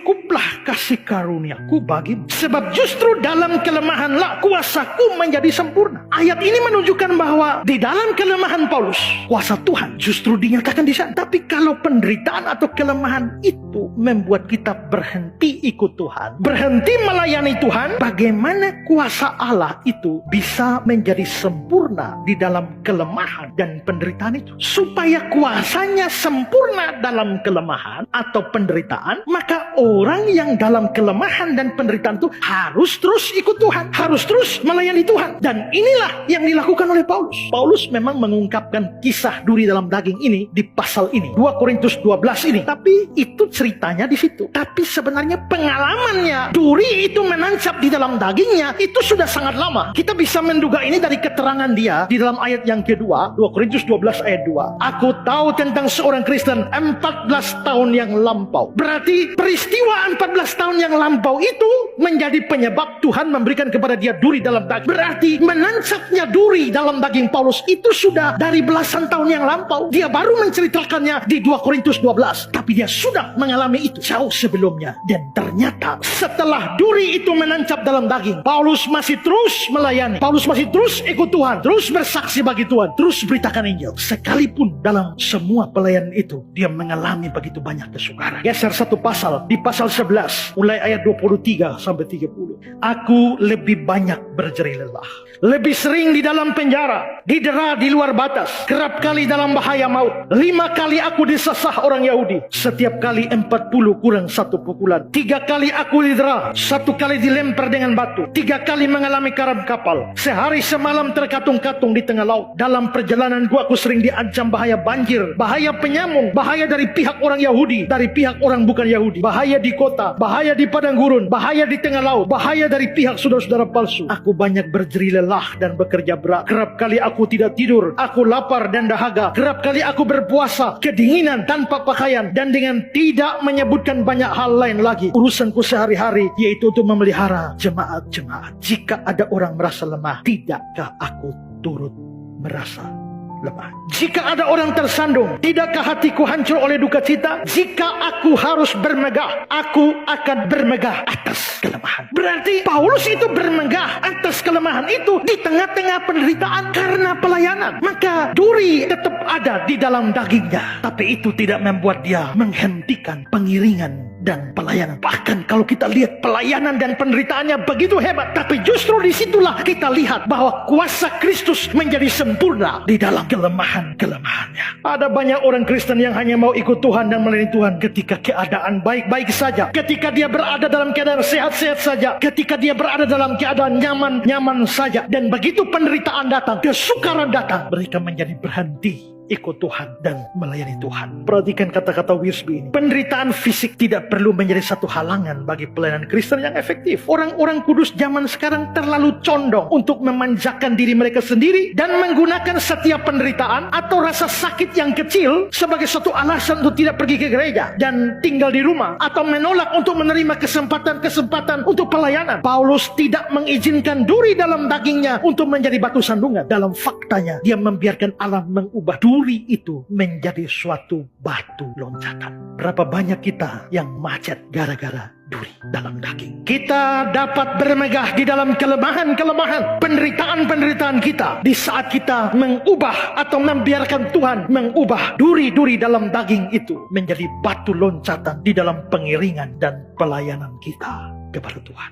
cukuplah kasih karuniaku bagimu, sebab justru dalam kelemahanlah kuasaku menjadi sempurna. Ayat ini menunjukkan bahwa di dalam kelemahan Paulus, kuasa Tuhan justru dinyatakan di sana. Tapi kalau penderitaan atau kelemahan itu membuat kita berhenti ikut Tuhan, berhenti melayani Tuhan, bagaimana kuasa Allah itu bisa menjadi sempurna di dalam kelemahan dan penderitaan itu? Supaya kuasanya sempurna dalam kelemahan atau penderitaan, maka orang yang dalam kelemahan dan penderitaan itu harus terus ikut Tuhan, harus terus melayani Tuhan. Dan inilah yang dilakukan oleh Paulus. Paulus memang mengungkapkan kisah duri dalam daging ini di pasal ini, 2 Korintus 12 ini. Tapi itu ceritanya di situ. Tapi sebenarnya pengalamannya duri itu menancap di dalam dagingnya itu sudah sangat lama. Kita bisa menduga ini dari keterangan dia di dalam ayat yang kedua, 2 Korintus 12 ayat 2. Aku tahu tentang seorang Kristen 14 tahun yang lampau. Berarti peristiwa 14 tahun yang lampau itu menjadi penyebab Tuhan memberikan kepada dia duri dalam daging. Berarti menancapnya duri dalam daging Paulus itu sudah dari belasan tahun yang lampau. Dia baru menceritakannya di 2 Korintus 12. Tapi dia sudah mengalami itu jauh sebelumnya. Dan ternyata setelah duri itu menancap dalam daging, Paulus masih terus melayani. Paulus masih terus ikut Tuhan, terus bersaksi bagi Tuhan, terus beritakan Injil. Sekalipun dalam semua pelayanan itu dia mengalami begitu banyak kesukaran. Geser satu pasal, di pasal 11 mulai ayat 23 sampai 30. Aku lebih banyak berjerih lelah, lebih sering di dalam penjara, didera di luar batas, kerap kali dalam bahaya maut. 5 kali aku disesah orang Yahudi, setiap kali 40 kurang 1 pukulan. 3 kali aku didera, 1 kali dilempar dengan batu, 3 kali mengalami karam kapal, sehari semalam terkatung-katung di tengah laut. Dalam perjalanan aku sering diancam bahaya banjir, bahaya penyamun, bahaya dari pihak orang Yahudi, dari pihak orang bukan Yahudi, bahaya di kota, bahaya di padang gurun, bahaya di tengah laut, bahaya dari pihak saudara-saudara palsu. Aku banyak berjerih lelah dan bekerja berat. Kerap kali aku tidak tidur, aku lapar dan dahaga. Kerap kali aku berpuasa, kedinginan tanpa pakaian, dan dengan tidak menyebutkan banyak hal lain lagi. Urusanku sehari-hari yaitu untuk memelihara jemaat-jemaat. Jika ada orang merasa lemah, tidakkah aku turut merasa lemah? Jika ada orang tersandung, tidakkah hatiku hancur oleh duka cita? Jika aku harus bermegah, aku akan bermegah atas kelemahan. Berarti Paulus itu bermegah atas kelemahan itu di tengah-tengah penderitaan karena pelayanan. Maka duri tetap ada di dalam dagingnya, tapi itu tidak membuat dia menghentikan pengiringan dan pelayanan. Bahkan kalau kita lihat pelayanan dan penderitaannya begitu hebat, tapi justru disitulah kita lihat bahwa kuasa Kristus menjadi sempurna di dalam kelemahannya. Ada banyak orang Kristen yang hanya mau ikut Tuhan dan melayani Tuhan ketika keadaan baik-baik saja, ketika dia berada dalam keadaan sehat-sehat saja, ketika dia berada dalam keadaan nyaman-nyaman saja. Dan begitu penderitaan datang, kesukaran datang, mereka menjadi berhenti ikut Tuhan dan melayani Tuhan. Perhatikan kata-kata Wiersbe ini. Penderitaan fisik tidak perlu menjadi satu halangan bagi pelayanan Kristen yang efektif. Orang-orang kudus zaman sekarang terlalu condong untuk memanjakan diri mereka sendiri dan menggunakan setiap penderitaan atau rasa sakit yang kecil sebagai satu alasan untuk tidak pergi ke gereja dan tinggal di rumah, atau menolak untuk menerima kesempatan-kesempatan untuk pelayanan. Paulus tidak mengizinkan duri dalam dagingnya untuk menjadi batu sandungan. Dalam faktanya, dia membiarkan Allah mengubah duri itu menjadi suatu batu loncatan. Berapa banyak kita yang macet gara-gara duri dalam daging. Kita dapat bermegah di dalam kelemahan-kelemahan, penderitaan-penderitaan kita, di saat kita mengubah atau membiarkan Tuhan mengubah duri-duri dalam daging itu menjadi batu loncatan di dalam pengiringan dan pelayanan kita kepada Tuhan.